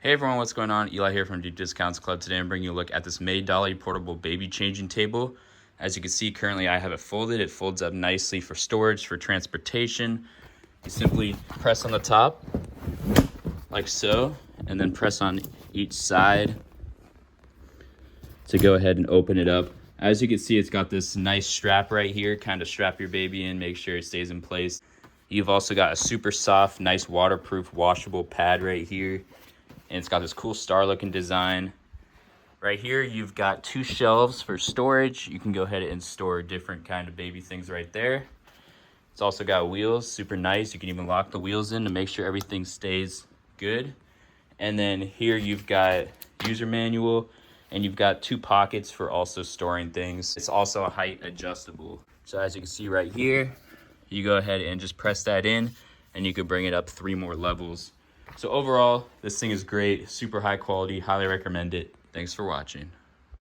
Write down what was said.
Hey everyone, what's going on? Eli here from Deep Discounts Club. Today I'm bringing you a look at this Maydolly portable baby changing table. As you can see, currently I have it folded. It folds up nicely for storage, for transportation. You simply press on the top, like so, and then press on each side to go ahead and open it up. As you can see, it's got this nice strap right here, kind of strap your baby in, make sure it stays in place. You've also got a super soft, nice waterproof, washable pad right here. And it's got this cool star looking design. Right here, you've got 2 shelves for storage. You can go ahead and store different kind of baby things right there. It's also got wheels, super nice. You can even lock the wheels in to make sure everything stays good. And then here you've got user manual, and you've got 2 pockets for also storing things. It's also a height adjustable. So as you can see right here, you go ahead and just press that in, and you can bring it up 3 more levels. So overall, this thing is great, super high quality, highly recommend it. Thanks for watching.